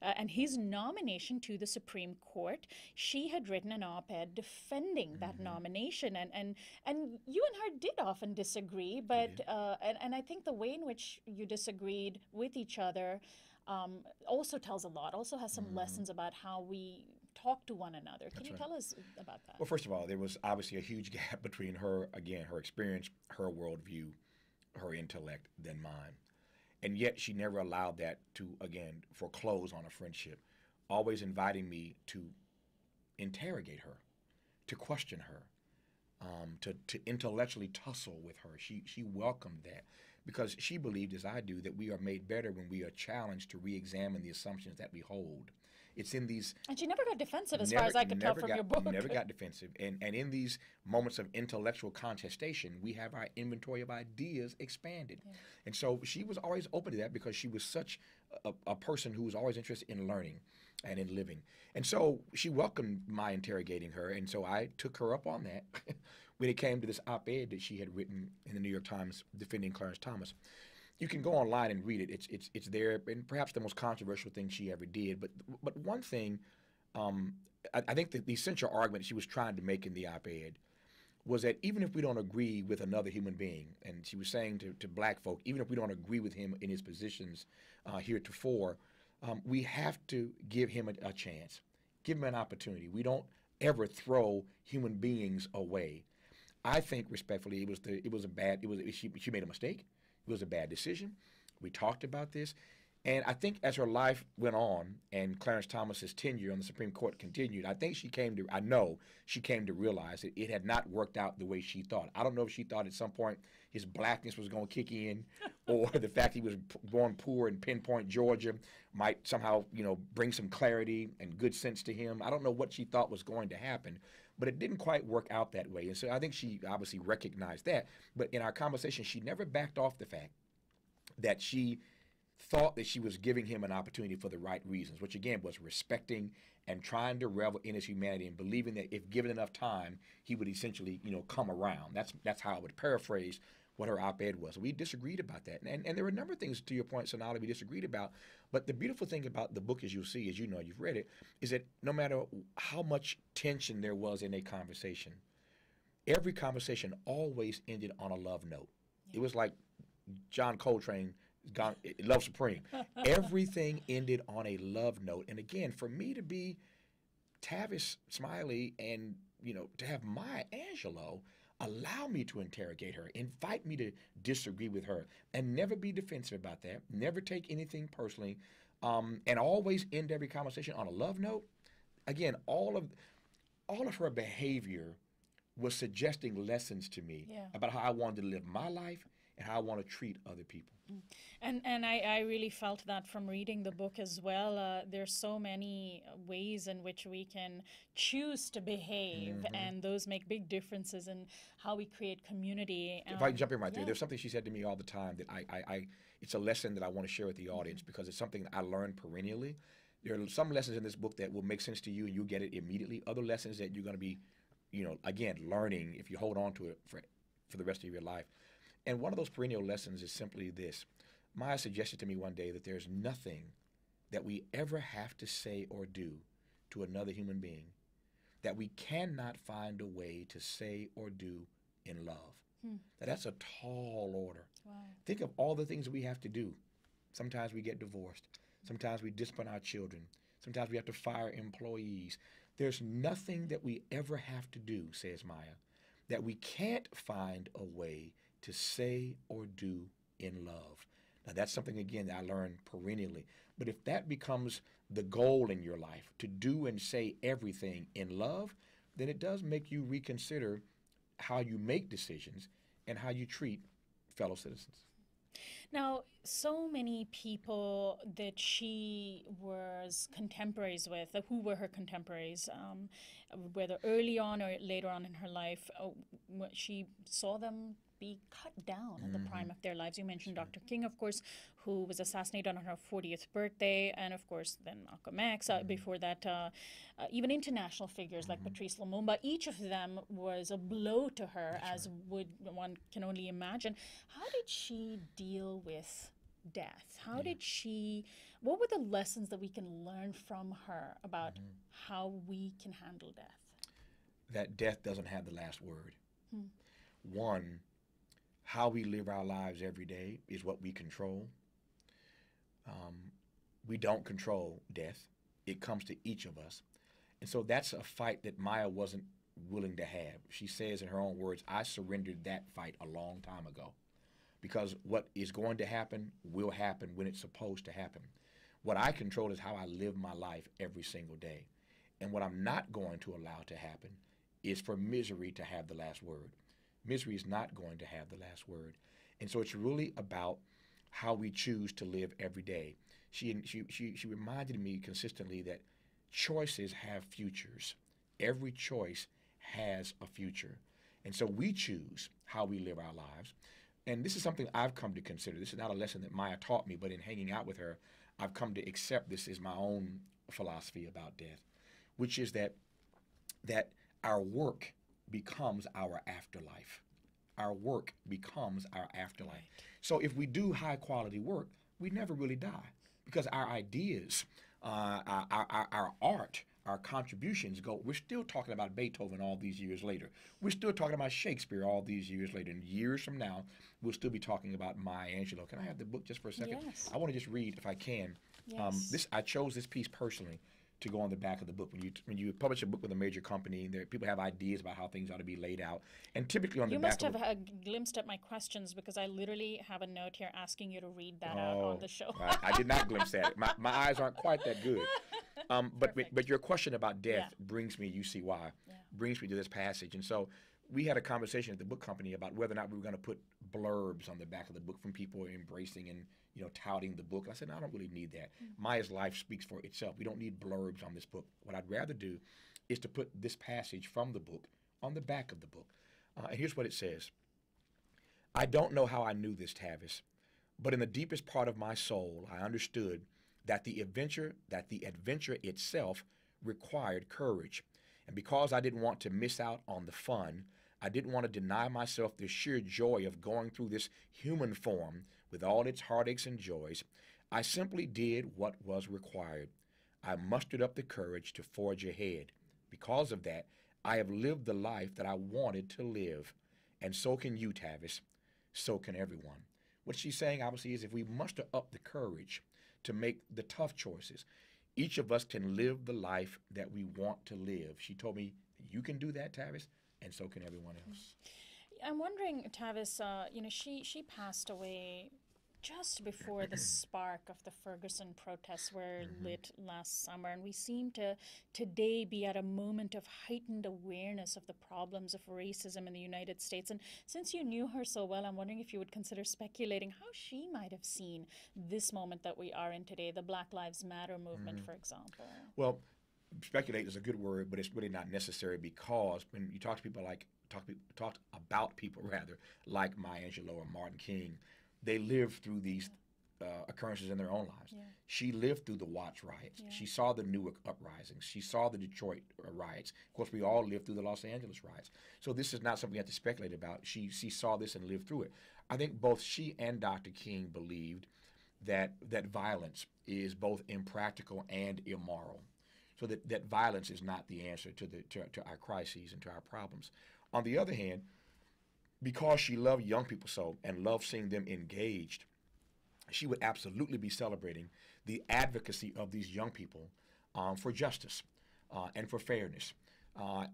and his nomination to the Supreme Court. She had written an op-ed defending that nomination, and you and her did often disagree, but and I think the way in which you disagreed with each other also tells a lot, also has some lessons about how we talk to one another. Can you tell us about that? Well, first of all, there was obviously a huge gap between her, again, her experience, her worldview, her intellect, than mine. And yet she never allowed that to, again, foreclose on a friendship, always inviting me to interrogate her, to question her, to intellectually tussle with her. She welcomed that, because she believed, as I do, that we are made better when we are challenged to re-examine the assumptions that we hold. It's in these... And she never got defensive, as far as I could tell from your book. Never got defensive. And in these moments of intellectual contestation, we have our inventory of ideas expanded. Yeah. And so she was always open to that, because she was such a person who was always interested in learning and in living. And so she welcomed my interrogating her, and so I took her up on that when it came to this op-ed that she had written in the New York Times defending Clarence Thomas. You can go online and read it. It's there, and perhaps the most controversial thing she ever did. But one thing, I think the essential argument she was trying to make in the op-ed was that even if we don't agree with another human being, and she was saying to black folk, even if we don't agree with him in his positions heretofore, we have to give him a chance, give him an opportunity. We don't ever throw human beings away. I think, respectfully, she made a mistake. It was a bad decision. We talked about this. And I think as her life went on and Clarence Thomas's tenure on the Supreme Court continued, I know she came to realize that it had not worked out the way she thought. I don't know if she thought at some point his blackness was going to kick in, or the fact he was born poor in Pinpoint, Georgia, might somehow, bring some clarity and good sense to him. I don't know what she thought was going to happen, but it didn't quite work out that way. And so I think she obviously recognized that. But in our conversation, she never backed off the fact that she thought that she was giving him an opportunity for the right reasons, which again was respecting and trying to revel in his humanity and believing that if given enough time, he would essentially, come around. That's how I would paraphrase what her op-ed was. We disagreed about that. And there were a number of things, to your point, Sonali, we disagreed about. But the beautiful thing about the book, as you'll see, as you know, you've read it, is that no matter how much tension there was in a conversation, every conversation always ended on a love note. Yeah. It was like John Coltrane, Love Supreme. Everything ended on a love note. And again, for me to be Tavis Smiley and, to have Maya Angelou allow me to interrogate her, invite me to disagree with her, and never be defensive about that, never take anything personally, and always end every conversation on a love note. Again, all of her behavior was suggesting lessons to me about how I wanted to live my life and how I want to treat other people. And I really felt that from reading the book as well. There's so many ways in which we can choose to behave, and those make big differences in how we create community. If I can jump in right there, there's something she said to me all the time that I it's a lesson that I want to share with the audience, because it's something that I learn perennially. There are some lessons in this book that will make sense to you and you'll get it immediately. Other lessons that you're going to be, again, learning if you hold on to it for the rest of your life. And one of those perennial lessons is simply this. Maya suggested to me one day that there's nothing that we ever have to say or do to another human being that we cannot find a way to say or do in love. Now, that's a tall order. Wow. Think of all the things we have to do. Sometimes we get divorced. Sometimes we discipline our children. Sometimes we have to fire employees. There's nothing that we ever have to do, says Maya, that we can't find a way to say or do in love. Now, that's something, again, that I learn perennially. But if that becomes the goal in your life, to do and say everything in love, then it does make you reconsider how you make decisions and how you treat fellow citizens. Now, so many people that she was contemporaries with, who were her contemporaries, whether early on or later on in her life, she saw them be cut down in the prime of their lives. You mentioned Dr. King, of course, who was assassinated on her 40th birthday, and of course then Malcolm X. Before that, even international figures like Patrice Lumumba. Each of them was a blow to her, as would one can only imagine. How did she deal with death? How did she? What were the lessons that we can learn from her about how we can handle death? That death doesn't have the last word. One, how we live our lives every day is what we control. We don't control death. It comes to each of us. And so that's a fight that Maya wasn't willing to have. She says in her own words, I surrendered that fight a long time ago, because what is going to happen will happen when it's supposed to happen. What I control is how I live my life every single day. And what I'm not going to allow to happen is for misery to have the last word. Misery is not going to have the last word. And so it's really about how we choose to live every day. She reminded me consistently that choices have futures. Every choice has a future. And so we choose how we live our lives. And this is something I've come to consider. This is not a lesson that Maya taught me, but in hanging out with her, I've come to accept this as my own philosophy about death, which is that our work becomes our afterlife. Our work becomes our afterlife. Right. So if we do high quality work, we never really die, because our ideas, our art, our contributions go. We're still talking about Beethoven all these years later. We're still talking about Shakespeare all these years later. And years from now, we'll still be talking about Maya Angelou. Can I have the book just for a second? Yes. I want to just read, if I can. Yes. I chose this piece personally to go on the back of the book. When you publish a book with a major company, people have ideas about how things ought to be laid out, and typically on the back. You must have glimpsed at my questions, because I literally have a note here asking you to read that out on the show. I did not glimpse at it. My eyes aren't quite that good. But your question about death brings me, you see why, brings me to this passage. And so we had a conversation at the book company about whether or not we were going to put blurbs on the back of the book from people embracing and touting the book. I said, no, I don't really need that. Maya's life speaks for itself. We don't need blurbs on this book. What I'd rather do is to put this passage from the book on the back of the book. And here's what it says. I don't know how I knew this, Tavis, but in the deepest part of my soul, I understood that the adventure itself required courage. And because I didn't want to miss out on the fun, I didn't want to deny myself the sheer joy of going through this human form with all its heartaches and joys. I simply did what was required. I mustered up the courage to forge ahead. Because of that, I have lived the life that I wanted to live. And so can you, Tavis. So can everyone. What she's saying, obviously, is if we muster up the courage to make the tough choices, each of us can live the life that we want to live. She told me, you can do that, Tavis, and so can everyone else. I'm wondering, Tavis, she passed away just before the spark of the Ferguson protests were lit last summer, and we seem to today be at a moment of heightened awareness of the problems of racism in the United States. And since you knew her so well, I'm wondering if you would consider speculating how she might have seen this moment that we are in today, the Black Lives Matter movement, for example. Well, speculate is a good word, but it's really not necessary, because when you talk to people talk about people like Maya Angelou or Martin King, they lived through these occurrences in their own lives. Yeah. She lived through the Watts riots. Yeah. She saw the Newark uprisings. She saw the Detroit riots. Of course, we all lived through the Los Angeles riots. So this is not something we have to speculate about. She saw this and lived through it. I think both she and Dr. King believed that violence is both impractical and immoral. So that violence is not the answer to our crises and to our problems. On the other hand, because she loved young people so and loved seeing them engaged, she would absolutely be celebrating the advocacy of these young people for justice and for fairness.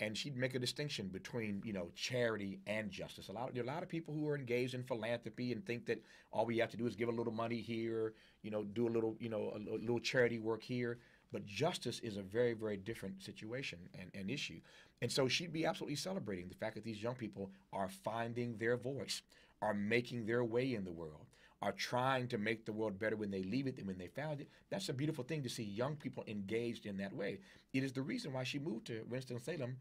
And she'd make a distinction between, charity and justice. There are a lot of people who are engaged in philanthropy and think that all we have to do is give a little money here, do a little, a little charity work here. But justice is a very, very different situation and issue. And so she'd be absolutely celebrating the fact that these young people are finding their voice, are making their way in the world, are trying to make the world better when they leave it than when they found it. That's a beautiful thing to see young people engaged in that way. It is the reason why she moved to Winston-Salem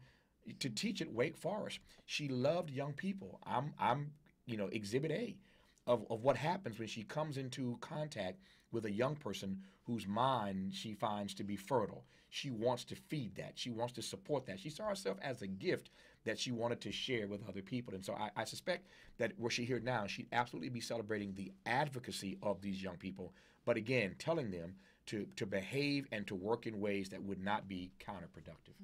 to teach at Wake Forest. She loved young people. I'm exhibit A of what happens when she comes into contact with a young person whose mind she finds to be fertile. She wants to feed that. She wants to support that. She saw herself as a gift that she wanted to share with other people. And so I suspect that were she here now, she'd absolutely be celebrating the advocacy of these young people, but again, telling them to behave and to work in ways that would not be counterproductive.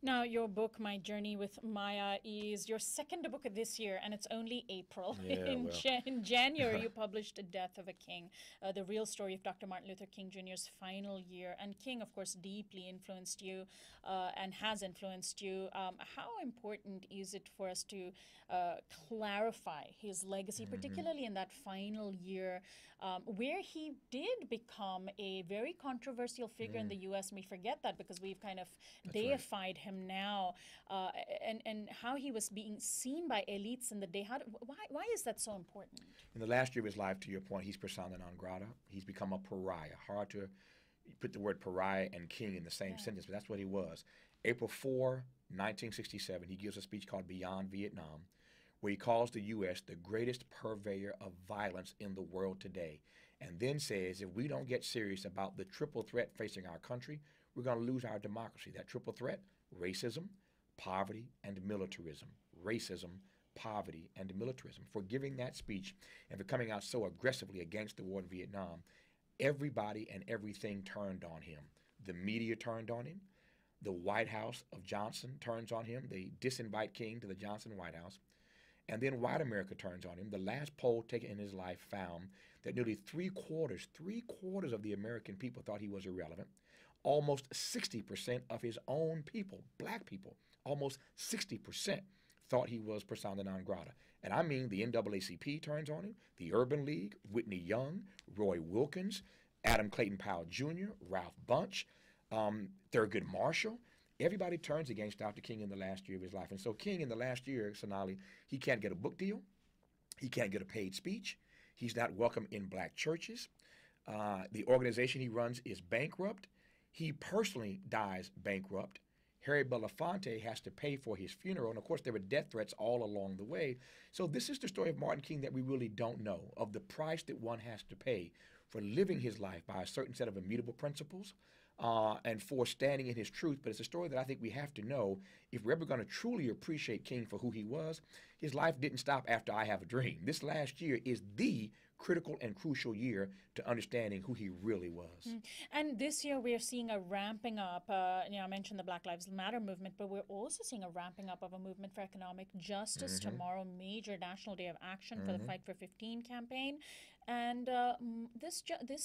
Now, your book, My Journey with Maya, is your second book of this year, and it's only April. Yeah, In January, you published Death of a King, the real story of Dr. Martin Luther King Jr.'s final year. And King, of course, deeply influenced you and has influenced you. How important is it for us to clarify his legacy, particularly in that final year, where he did become a very controversial figure in the U.S.? And we forget that because we've kind of deified him now, and how he was being seen by elites in the day. Why is that so important? In the last year of his life, to your point, he's persona non grata. He's become a pariah. Hard to put the word pariah and king in the same sentence, but that's what he was. April 4, 1967, he gives a speech called Beyond Vietnam, where he calls the U.S. the greatest purveyor of violence in the world today, and then says if we don't get serious about the triple threat facing our country, we're going to lose our democracy. That triple threat: racism, poverty, and militarism. Racism, poverty, and militarism. For giving that speech and for coming out so aggressively against the war in Vietnam, everybody and everything turned on him. The media turned on him. The White House of Johnson turns on him. They disinvite King to the Johnson White House. And then white America turns on him. The last poll taken in his life found that nearly three quarters of the American people thought he was irrelevant. Almost 60% of his own people, black people, almost 60% thought he was persona non grata. And I mean the NAACP turns on him, the Urban League, Whitney Young, Roy Wilkins, Adam Clayton Powell Jr., Ralph Bunche, Thurgood Marshall. Everybody turns against Dr. King in the last year of his life. And so King in the last year, Sonali, he can't get a book deal. He can't get a paid speech. He's not welcome in black churches. The organization he runs is bankrupt. He personally dies bankrupt. Harry Belafonte has to pay for his funeral. And of course, there were death threats all along the way. So this is the story of Martin King that we really don't know, of the price that one has to pay for living his life by a certain set of immutable principles, and for standing in his truth. But it's a story that I think we have to know if we're ever going to truly appreciate King for who he was. His life didn't stop after I Have a Dream. This last year is the critical and crucial year to understanding who he really was. And this year we're seeing a ramping up, I mentioned the Black Lives Matter movement, but we're also seeing a ramping up of a movement for economic justice. Tomorrow, major National Day of Action for the Fight for 15 campaign. And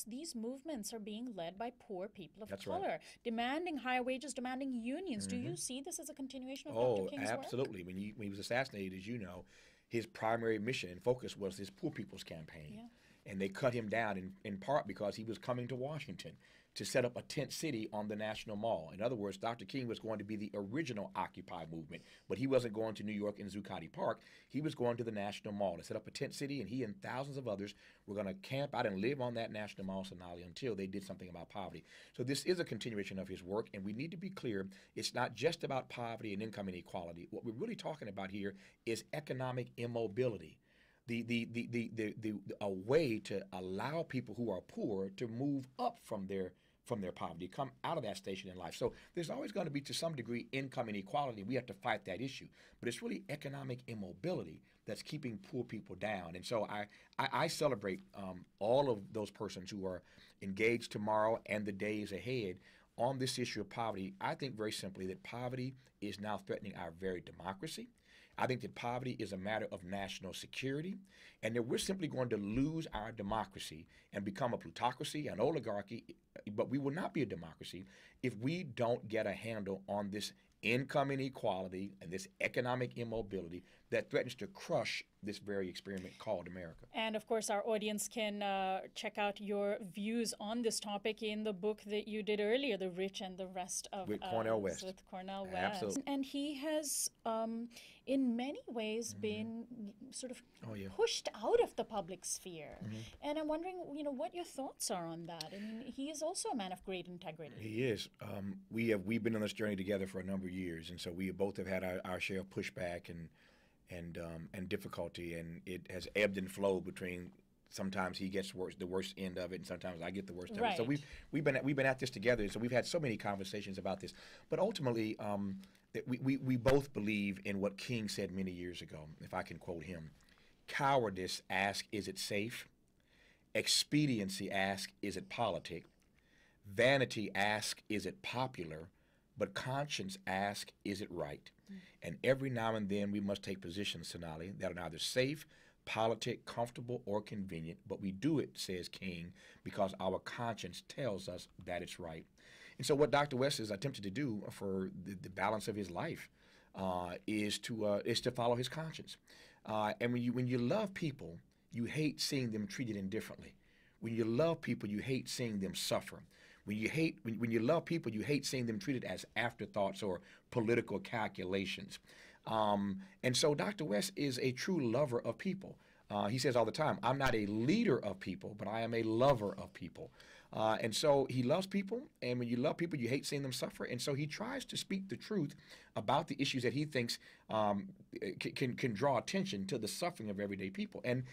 these movements are being led by poor people of color, demanding higher wages, demanding unions. Do you see this as a continuation of Dr. King's work? Absolutely. When he was assassinated, as you know, his primary mission and focus was his Poor People's Campaign. Yeah. And they cut him down in part because he was coming to Washington to set up a tent city on the National Mall. In other words, Dr. King was going to be the original Occupy movement, but he wasn't going to New York in Zuccotti Park. He was going to the National Mall to set up a tent city, and he and thousands of others were going to camp out and live on that National Mall, Sonali, until they did something about poverty. So this is a continuation of his work, and we need to be clear, it's not just about poverty and income inequality. What we're really talking about here is economic immobility. A way to allow people who are poor to move up from their poverty, come out of that station in life. So there's always going to be, to some degree, income inequality. We have to fight that issue. But it's really economic immobility that's keeping poor people down. And so I celebrate all of those persons who are engaged tomorrow and the days ahead on this issue of poverty. I think very simply that poverty is now threatening our very democracy. I think that poverty is a matter of national security, and that we're simply going to lose our democracy and become a plutocracy, an oligarchy, but we will not be a democracy if we don't get a handle on this income inequality and this economic immobility that threatens to crush this very experiment called America. And of course, our audience can check out your views on this topic in the book that you did earlier, The Rich and the Rest of With Cornel West. With Cornel West. Absolutely. And he has, in many ways, been sort of pushed out of the public sphere. And I'm wondering, what your thoughts are on that. I mean, he is also a man of great integrity. He is. We've been on this journey together for a number of years, and so we both have had our share of pushback and difficulty, and it has ebbed and flowed between. Sometimes he gets the worst end of it, and sometimes I get the worst of it. So we've been at this together. So we've had so many conversations about this. But ultimately, we both believe in what King said many years ago. If I can quote him, cowardice ask, is it safe? Expediency ask, is it politic? Vanity ask, is it popular? But conscience ask, is it right? And every now and then we must take positions, Sonali, that are neither safe, politic, comfortable, or convenient, but we do it, says King, because our conscience tells us that it's right. And so what Dr. West has attempted to do for the balance of his life is to follow his conscience. And when you love people, you hate seeing them treated indifferently. When you love people, you hate seeing them suffer. When you love people, you hate seeing them treated as afterthoughts or political calculations. And so Dr. West is a true lover of people. He says all the time, I'm not a leader of people, but I am a lover of people. And so he loves people, and when you love people, you hate seeing them suffer. And so he tries to speak the truth about the issues that he thinks can draw attention to the suffering of everyday people. And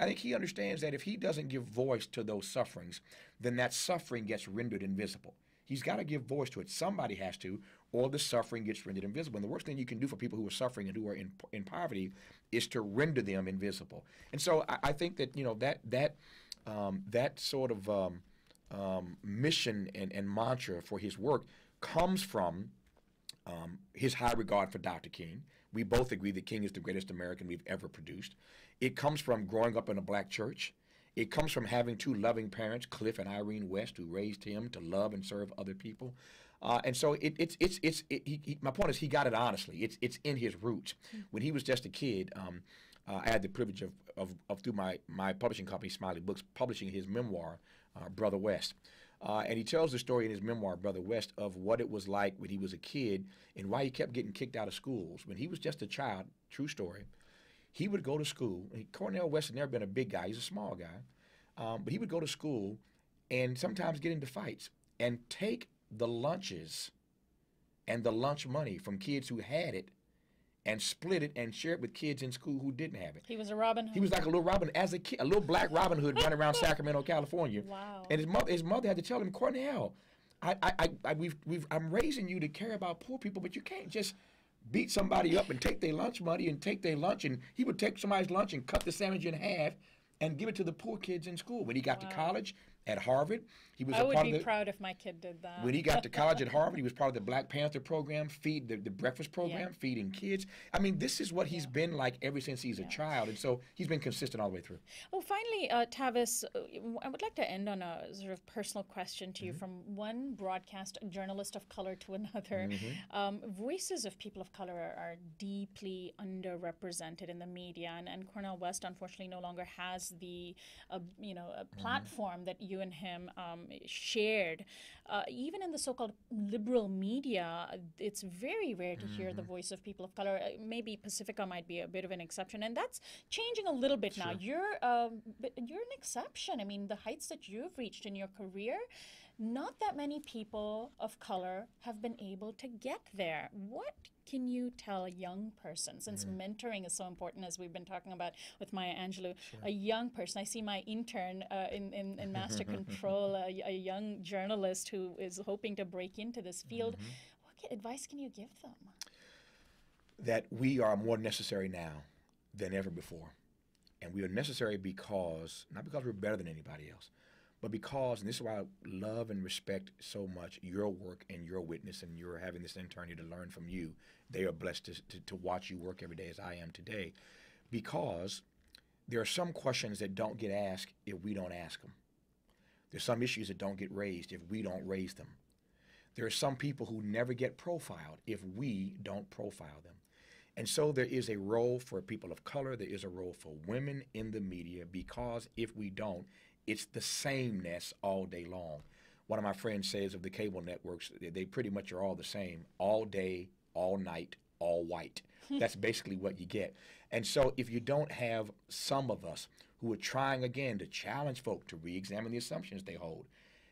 I think he understands that if he doesn't give voice to those sufferings, then that suffering gets rendered invisible. He's got to give voice to it. Somebody has to, or the suffering gets rendered invisible. And the worst thing you can do for people who are suffering and who are in poverty is to render them invisible. And so I think that that sort of mission and mantra for his work comes from his high regard for Dr. King. We both agree that King is the greatest American we've ever produced. It comes from growing up in a black church. It comes from having two loving parents, Cliff and Irene West, who raised him to love and serve other people. And so my point is he got it honestly. It's in his roots. When he was just a kid, I had the privilege of through my publishing company, Smiley Books, publishing his memoir, Brother West. And he tells the story in his memoir, Brother West, of what it was like when he was a kid and why he kept getting kicked out of schools. When he was just a child, true story, he would go to school. Cornel West had never been a big guy. He's a small guy. But he would go to school and sometimes get into fights and take the lunches and the lunch money from kids who had it and split it and share it with kids in school who didn't have it. He was a Robin Hood. He was like a little Robin, as a kid, a little black Robin Hood running around Sacramento, California. Wow. And his mother had to tell him, Cornel, I'm raising you to care about poor people, but you can't just beat somebody up and take their lunch money and take their lunch. And he would take somebody's lunch and cut the sandwich in half and give it to the poor kids in school. When he got to college at Harvard, he was I would be proud if my kid did that. When he got to college at Harvard, he was part of the Black Panther program, the breakfast program, feeding kids. I mean, this is what he's been like ever since he's a child, and so he's been consistent all the way through. Well, finally, Tavis, I would like to end on a sort of personal question to you from one broadcast journalist of color to another. Voices of people of color are deeply underrepresented in the media, and Cornel West, unfortunately, no longer has the platform that you and him shared. Even in the so-called liberal media, it's very rare to hear the voice of people of color. Maybe Pacifica might be a bit of an exception, and that's changing a little bit now. You're an exception. I mean, the heights that you've reached in your career, not that many people of color have been able to get there. What can you tell a young person, since mentoring is so important, as we've been talking about with Maya Angelou, a young person? I see my intern in Master Control, a young journalist who is hoping to break into this field. What advice can you give them? That we are more necessary now than ever before. And we are necessary not because we're better than anybody else, but because, and this is why I love and respect so much your work and your witness, and you're having this intern here to learn from you. They are blessed to watch you work every day as I am today, because there are some questions that don't get asked if we don't ask them. There's some issues that don't get raised if we don't raise them. There are some people who never get profiled if we don't profile them. And so there is a role for people of color, there is a role for women in the media, because if we don't, it's the sameness all day long. One of my friends says of the cable networks, they pretty much are all the same, all day, all night, all white. That's basically what you get. And so if you don't have some of us who are trying again to challenge folk to re-examine the assumptions they hold,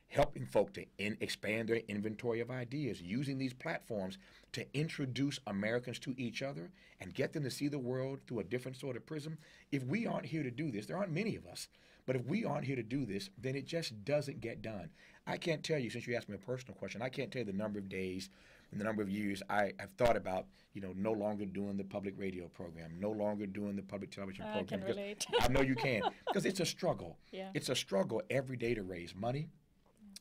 helping folk to expand their inventory of ideas, using these platforms to introduce Americans to each other and get them to see the world through a different sort of prism. If we aren't here to do this, there aren't many of us, but if we aren't here to do this, then it just doesn't get done. I can't tell you, since you asked me a personal question, I can't tell you the number of days and the number of years I have thought about, no longer doing the public radio program, no longer doing the public television program. I can relate. I know you can, because it's a struggle. Yeah. It's a struggle every day to raise money.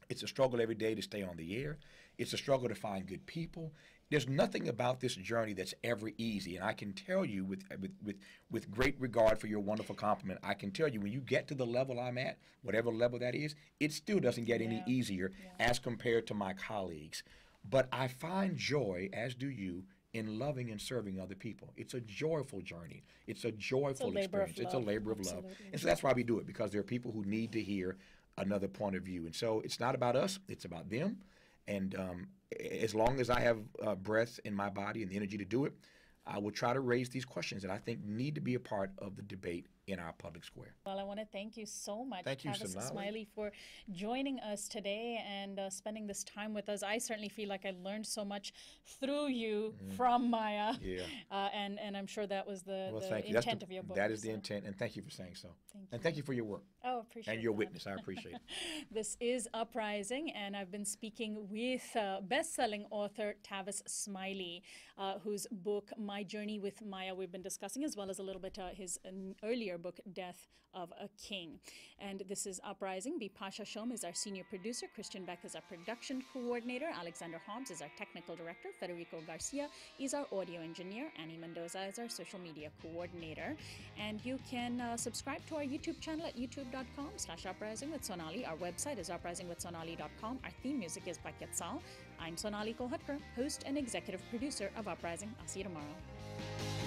It's a struggle every day to stay on the air. It's a struggle to find good people. There's nothing about this journey that's ever easy. And I can tell you with great regard for your wonderful compliment, I can tell you when you get to the level I'm at, whatever level that is, it still doesn't get any easier as compared to my colleagues. But I find joy, as do you, in loving and serving other people. It's a joyful journey. It's a joyful experience. It's a labor of love. And so that's why we do it, because there are people who need to hear another point of view. And so it's not about us, it's about them. And as long as I have breath in my body and the energy to do it, I will try to raise these questions that I think need to be a part of the debate in our public square. Well, I want to thank you so much, Thank you, Tavis Smiley, for joining us today and spending this time with us. I certainly feel like I learned so much through you from Maya. Yeah. And I'm sure that was the thank you. intent of your book. That is the intent, and thank you for saying so. Thank you. And thank you for your work. Oh, appreciate it. And your that. witness. I appreciate it. This is Uprising, and I've been speaking with best-selling author Tavis Smiley, whose book, My Journey with Maya, we've been discussing, as well as a little bit his earlier book, Death of a King. And this is Uprising. Bipasha Shom is our senior producer. Christian Beck is our production coordinator. Alexander Hobbs is our technical director. Federico Garcia is our audio engineer. Annie Mendoza is our social media coordinator. And you can subscribe to our YouTube channel at youtube.com/Uprising with Sonali. Our website is uprisingwithsonali.com. Our theme music is by Quetzal. I'm Sonali Kolhatkar, host and executive producer of Uprising. I'll see you tomorrow.